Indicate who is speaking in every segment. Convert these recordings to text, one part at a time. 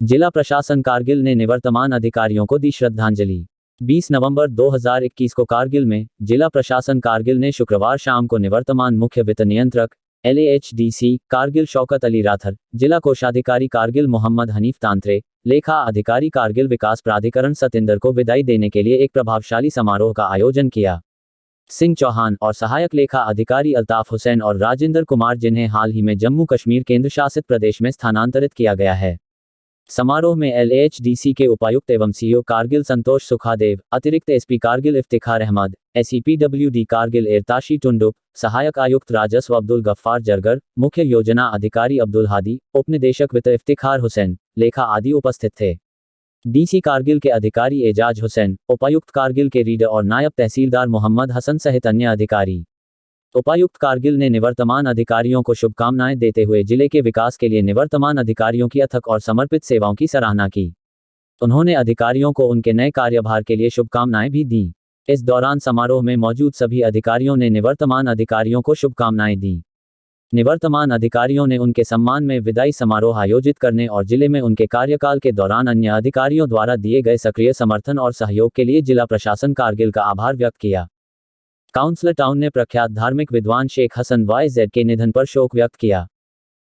Speaker 1: जिला प्रशासन कारगिल ने निवर्तमान अधिकारियों को दी श्रद्धांजलि। 20 नवंबर 2021 को कारगिल में जिला प्रशासन कारगिल ने शुक्रवार शाम को निवर्तमान मुख्य वित्त नियंत्रक LAHDC कारगिल शौकत अली राथर, जिला कोषाधिकारी कारगिल मोहम्मद हनीफ तांत्रे, लेखा अधिकारी कारगिल विकास प्राधिकरण सतिंदर को विदाई देने के लिए एक प्रभावशाली समारोह का आयोजन किया। सिंह चौहान और सहायक लेखा अधिकारी अल्ताफ हुसैन और राजेंद्र कुमार, जिन्हें हाल ही में जम्मू कश्मीर केंद्र शासित प्रदेश में स्थानांतरित किया गया है। समारोह में LAHDC के उपायुक्त एवं CEO कारगिल संतोष सुखादेव, अतिरिक्त SP कारगिल इफ्तिखार अहमद, SEPWD कारगिल एरताशी टुंडुप, सहायक आयुक्त राजस्व अब्दुल गफ्फार जरगर, मुख्य योजना अधिकारी अब्दुल हादी, उपनिदेशक वित्त इफ्तिखार हुसैन, लेखा आदि उपस्थित थे। DC कारगिल के अधिकारी एजाज हुसैन, उपायुक्त कारगिल के रीडर और नायब तहसीलदार मोहम्मद हसन सहित अन्य अधिकारी। उपायुक्त कारगिल ने निवर्तमान अधिकारियों को शुभकामनाएं देते हुए जिले के विकास के लिए निवर्तमान अधिकारियों की अथक और समर्पित सेवाओं की सराहना की। उन्होंने अधिकारियों को उनके नए कार्यभार के लिए शुभकामनाएं भी दी। इस दौरान समारोह में मौजूद सभी अधिकारियों ने निवर्तमान अधिकारियों को शुभकामनाएं दी। निवर्तमान अधिकारियों ने उनके सम्मान में विदाई समारोह आयोजित करने और जिले में उनके कार्यकाल के दौरान अन्य अधिकारियों द्वारा दिए गए सक्रिय समर्थन और सहयोग के लिए जिला प्रशासन कारगिल का आभार व्यक्त किया। काउंसलर टाउन ने प्रख्यात धार्मिक विद्वान शेख हसन YZ के निधन पर शोक व्यक्त किया।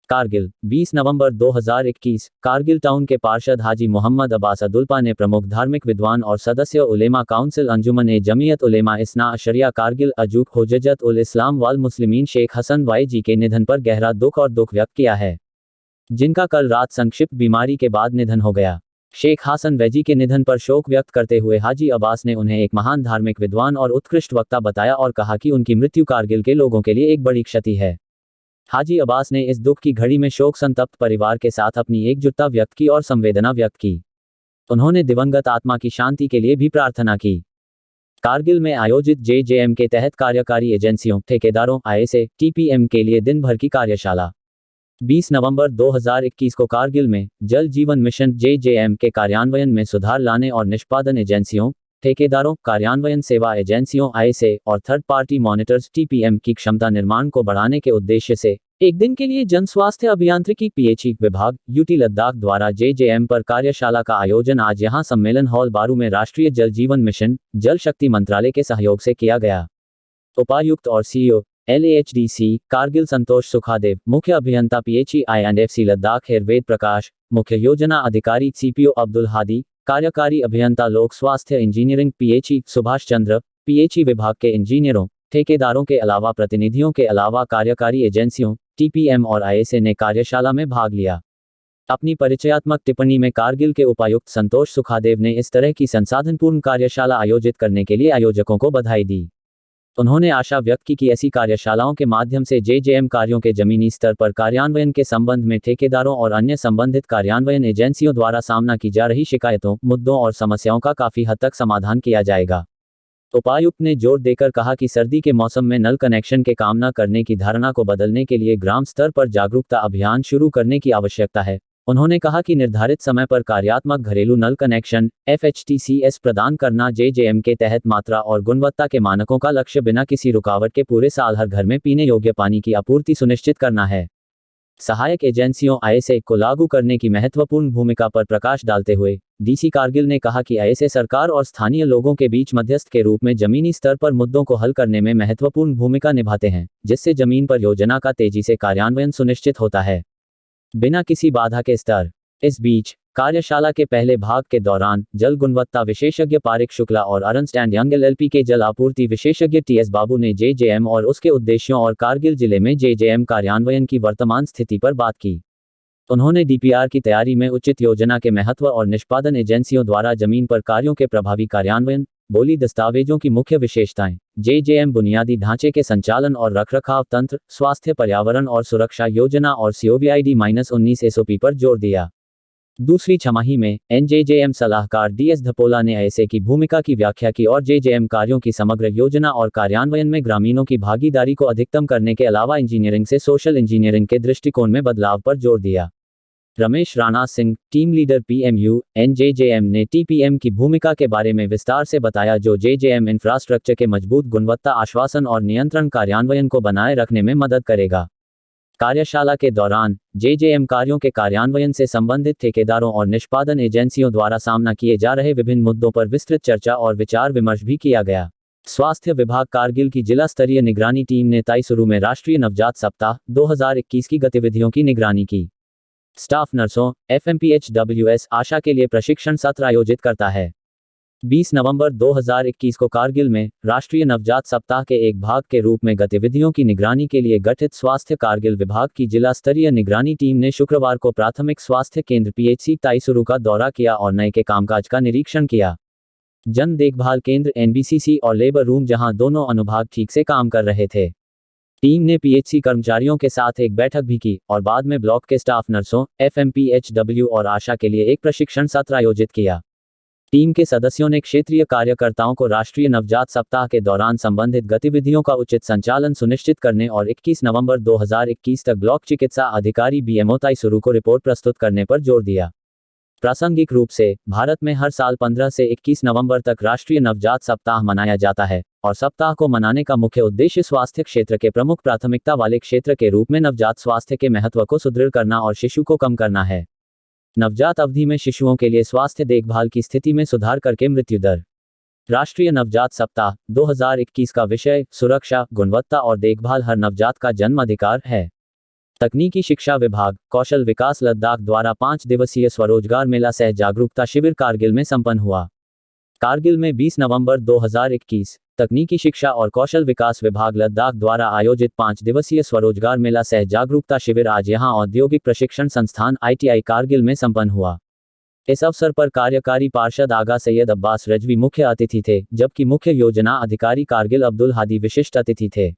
Speaker 1: कारगिल 20 नवंबर 2021 कारगिल टाउन के पार्षद हाजी मोहम्मद अब्बास अदुल्पा ने प्रमुख धार्मिक विद्वान और सदस्य उलेमा काउंसिल अंजुमन ए जमीयत उलेमा इस्ना अशरिया कारगिल अजूक हुज्जत उल इस्लाम वाल मुस्लिमीन शेख हसन YG के निधन पर गहरा दुख व्यक्त किया है, जिनका कल रात संक्षिप्त बीमारी के बाद निधन हो गया। शेख हसन YG के निधन पर शोक व्यक्त करते हुए हाजी अब्बास ने उन्हें एक महान धार्मिक विद्वान और उत्कृष्ट वक्ता बताया और कहा कि उनकी मृत्यु कारगिल के लोगों के लिए एक बड़ी क्षति है। हाजी अब्बास ने इस दुख की घड़ी में शोक संतप्त परिवार के साथ अपनी एकजुटता व्यक्त की और संवेदना व्यक्त की। उन्होंने दिवंगत आत्मा की शांति के लिए भी प्रार्थना की। कारगिल में आयोजित JJM के तहत कार्यकारी एजेंसियों, ठेकेदारों, ISA, TPM के लिए दिन भर की कार्यशाला। 20 नवंबर 2021 को कारगिल में जल जीवन मिशन JJM के कार्यान्वयन में सुधार लाने और निष्पादन एजेंसियों, ठेकेदारों, कार्यान्वयन सेवा एजेंसियों ISA और थर्ड पार्टी मॉनिटर्स TPM की क्षमता निर्माण को बढ़ाने के उद्देश्य से एक दिन के लिए जन स्वास्थ्य अभियांत्रिकी PHE विभाग UT लद्दाख द्वारा JJM पर कार्यशाला का आयोजन आज यहां सम्मेलन हॉल बारू में राष्ट्रीय जल जीवन मिशन जल शक्ति मंत्रालय के सहयोग से किया गया। उपायुक्त और CEO LAHDC कारगिल संतोष सुखादेव, मुख्य अभियंता PHE I&FC लद्दाख वेद प्रकाश, मुख्य योजना अधिकारी CPO अब्दुल हादी, कार्यकारी अभियंता लोक स्वास्थ्य engineering PHE Subhash Chandra, PHE विभाग के इंजीनियरों, ठेकेदारों के अलावा प्रतिनिधियों के अलावा कार्यकारी एजेंसियों, TPM और ISA ने कार्यशाला में भाग लिया। अपनी परिचयात्मक टिप्पणी में कारगिल के उपायुक्त संतोष सुखादेव ने इस तरह की संसाधनपूर्ण कार्यशाला आयोजित करने के लिए आयोजकों को बधाई दी। उन्होंने आशा व्यक्त की कि ऐसी कार्यशालाओं के माध्यम से JJM कार्यों के जमीनी स्तर पर कार्यान्वयन के संबंध में ठेकेदारों और अन्य संबंधित कार्यान्वयन एजेंसियों द्वारा सामना की जा रही शिकायतों, मुद्दों और समस्याओं का काफी हद तक समाधान किया जाएगा। उपायुक्त ने जोर देकर कहा कि सर्दी के मौसम में नल कनेक्शन के काम न करने की धारणा को बदलने के लिए ग्राम स्तर पर जागरूकता अभियान शुरू करने की आवश्यकता है। उन्होंने कहा कि निर्धारित समय पर कार्यात्मक घरेलू नल कनेक्शन FHTCS प्रदान करना JJM के तहत मात्रा और गुणवत्ता के मानकों का लक्ष्य बिना किसी रुकावट के पूरे साल हर घर में पीने योग्य पानी की आपूर्ति सुनिश्चित करना है। सहायक एजेंसियों ISA को लागू करने की महत्वपूर्ण भूमिका पर प्रकाश डालते हुए DC कारगिल ने कहा कि ISA सरकार और स्थानीय लोगों के बीच मध्यस्थ के रूप में जमीनी स्तर पर मुद्दों को हल करने में महत्वपूर्ण भूमिका निभाते हैं, जिससे जमीन पर योजना का तेजी से कार्यान्वयन सुनिश्चित होता है, बिना किसी बाधा के स्तर। इस बीच कार्यशाला के पहले भाग के दौरान जल गुणवत्ता विशेषज्ञ पारिक शुक्ला और अर्नस्ट एंड यंग LLP के जल आपूर्ति विशेषज्ञ TS बाबू ने JJM और उसके उद्देश्यों और कारगिल जिले में JJM कार्यान्वयन की वर्तमान स्थिति पर बात की। उन्होंने DPR की तैयारी में उचित योजना के महत्व और निष्पादन एजेंसियों द्वारा जमीन पर कार्यों के प्रभावी कार्यान्वयन, बोली दस्तावेजों की मुख्य विशेषताएं, JJM बुनियादी ढांचे के संचालन और रखरखाव तंत्र, स्वास्थ्य पर्यावरण और सुरक्षा योजना और COVID-19 SOP पर जोर दिया। दूसरी छमाही में NJJM सलाहकार DS धपोला ने ISA की भूमिका की व्याख्या की और JJM कार्यों की समग्र योजना और कार्यान्वयन में ग्रामीणों की भागीदारी को अधिकतम करने के अलावा इंजीनियरिंग से सोशल इंजीनियरिंग के दृष्टिकोण में बदलाव पर जोर दिया। Ramesh Rana Singh, team leader PMU NJJM ने TPM की भूमिका के बारे में विस्तार से बताया, जो JJM इंफ्रास्ट्रक्चर के मजबूत गुणवत्ता आश्वासन और नियंत्रण कार्यान्वयन को बनाए रखने में मदद करेगा। कार्यशाला के दौरान जेजेएम कार्यों के कार्यान्वयन से संबंधित ठेकेदारों और निष्पादन एजेंसियों द्वारा सामना किए जा रहे विभिन्न मुद्दों पर विस्तृत चर्चा और विचार विमर्श भी किया गया। स्वास्थ्य विभाग कारगिल की जिला स्तरीय निगरानी टीम ने ताइसुरु में राष्ट्रीय नवजात सप्ताह 2021 की गतिविधियों की निगरानी की। स्टाफ नर्सों, FMPHWS आशा के लिए प्रशिक्षण सत्र आयोजित करता है। 20 नवंबर 2021 को कारगिल में राष्ट्रीय नवजात सप्ताह के एक भाग के रूप में गतिविधियों की निगरानी के लिए गठित स्वास्थ्य कारगिल विभाग की जिला स्तरीय निगरानी टीम ने शुक्रवार को प्राथमिक स्वास्थ्य केंद्र PHC ताइसुरु का दौरा किया और नए के कामकाज का निरीक्षण किया। जन देखभाल केंद्र NBCC और लेबर रूम जहां दोनों अनुभाग ठीक से काम कर रहे थे। टीम ने PHC कर्मचारियों के साथ एक बैठक भी की और बाद में ब्लॉक के स्टाफ नर्सों, FMPHW और आशा के लिए एक प्रशिक्षण सत्र आयोजित किया। टीम के सदस्यों ने क्षेत्रीय कार्यकर्ताओं को राष्ट्रीय नवजात सप्ताह के दौरान संबंधित गतिविधियों का उचित संचालन सुनिश्चित करने और 21 नवंबर 2021 तक ब्लॉक चिकित्सा अधिकारी BMO ताइसुरु को रिपोर्ट प्रस्तुत करने पर जोर दिया। प्रासंगिक रूप से भारत में हर साल 15 से 21 नवंबर तक राष्ट्रीय नवजात सप्ताह मनाया जाता है और सप्ताह को मनाने का मुख्य उद्देश्य स्वास्थ्य क्षेत्र के प्रमुख प्राथमिकता वाले क्षेत्र के रूप में नवजात स्वास्थ्य के महत्व को सुदृढ़ करना और शिशु को कम करना है। नवजात अवधि में शिशुओं के लिए स्वास्थ्य देखभाल की स्थिति में सुधार करके मृत्यु दर। राष्ट्रीय नवजात सप्ताह 2021 का विषय सुरक्षा, गुणवत्ता और देखभाल हर नवजात का जन्म अधिकार है। तकनीकी शिक्षा विभाग, कौशल विकास लद्दाख द्वारा 5 दिवसीय स्वरोजगार मेला सह जागरूकता शिविर कारगिल में संपन्न हुआ। कारगिल में 20 नवंबर 2021 तकनीकी शिक्षा और कौशल विकास विभाग लद्दाख द्वारा आयोजित 5 दिवसीय स्वरोजगार मेला सह जागरूकता शिविर आज यहां औद्योगिक प्रशिक्षण संस्थान ITI कारगिल में संपन्न हुआ। इस अवसर पर कार्यकारी पार्षद आगा सैयद अब्बास रजवी मुख्य अतिथि थे, जबकि मुख्य योजना अधिकारी कारगिल अब्दुल हादी विशिष्ट अतिथि थे।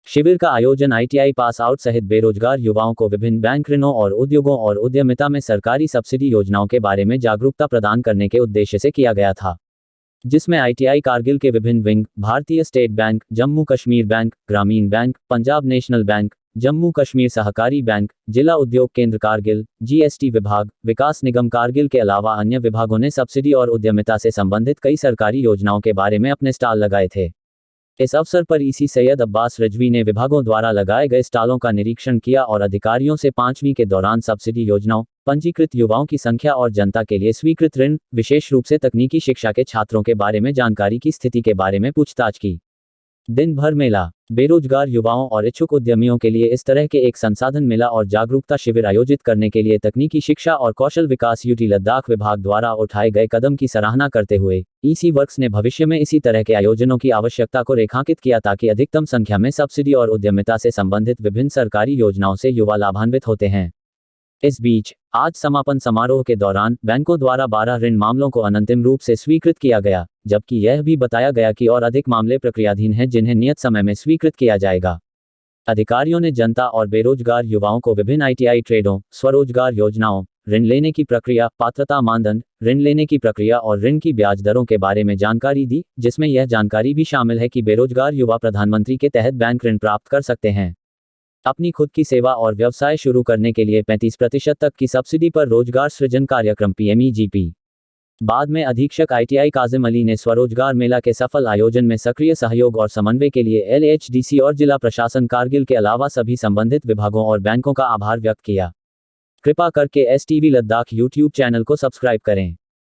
Speaker 1: शिविर का आयोजन ITI पास आउट सहित बेरोजगार युवाओं को विभिन्न बैंक ऋणों और उद्योगों और उद्यमिता में सरकारी सब्सिडी योजनाओं के बारे में जागरूकता प्रदान करने के उद्देश्य से किया गया था, जिसमें ITI कारगिल के विभिन्न विंग, भारतीय state bank, Jammu Kashmir bank, ग्रामीण bank, Punjab national bank, Jammu Kashmir सहकारी बैंक, जिला उद्योग केंद्र कारगिल, GST विभाग, विकास निगम कारगिल के अलावा अन्य विभागों ने सब्सिडी और उद्यमिता से संबंधित कई सरकारी योजनाओं के बारे में अपने स्टॉल लगाए थे। इस अवसर पर EC सैयद अब्बास रजवी ने विभागों द्वारा लगाए गए स्टॉलों का निरीक्षण किया और अधिकारियों से 5वीं के दौरान सब्सिडी योजनाओं, पंजीकृत युवाओं की संख्या और जनता के लिए स्वीकृत ऋण, विशेष रूप से तकनीकी शिक्षा के छात्रों के बारे में जानकारी की स्थिति के बारे में पूछताछ की। दिन भर मेला, बेरोजगार युवाओं और इच्छुक उद्यमियों के लिए इस तरह के एक संसाधन मेला और जागरूकता शिविर आयोजित करने के लिए तकनीकी शिक्षा और कौशल विकास UT लद्दाख विभाग द्वारा उठाए गए कदम की सराहना करते हुए EC वर्क्स ने भविष्य में इसी तरह के आयोजनों की आवश्यकता को रेखांकित किया ताकि अधिकतम संख्या में सब्सिडी और उद्यमिता से संबंधित विभिन्न सरकारी योजनाओं से युवा लाभान्वित होते हैं। इस बीच आज समापन समारोह के दौरान बैंकों द्वारा 12 ऋण मामलों को अनंतिम रूप से स्वीकृत किया गया, जबकि यह भी बताया गया कि और अधिक मामले प्रक्रियाधीन हैं जिन्हें नियत समय में स्वीकृत किया जाएगा। अधिकारियों ने जनता और बेरोजगार युवाओं को विभिन्न ITI ट्रेडों, स्वरोजगार योजनाओं, ऋण लेने की प्रक्रिया, पात्रता मानदंड, ऋण लेने की प्रक्रिया और ऋण की ब्याज दरों के बारे में जानकारी दी, जिसमें यह जानकारी भी शामिल है कि बेरोजगार युवा प्रधानमंत्री के तहत बैंक ऋण प्राप्त कर सकते हैं। अपनी खुद की सेवा और व्यवसाय शुरू करने के लिए 35% तक की सब्सिडी पर रोजगार सृजन कार्यक्रम PMEGP। बाद में अधीक्षक ITI काजिम अली ने स्वरोजगार मेला के सफल आयोजन में सक्रिय सहयोग और समन्वय के लिए LHDC और जिला प्रशासन कारगिल के अलावा सभी संबंधित विभागों और बैंकों का आभार व्यक्त किया। कृपा करके STV लद्दाख YouTube चैनल को सब्सक्राइब करें।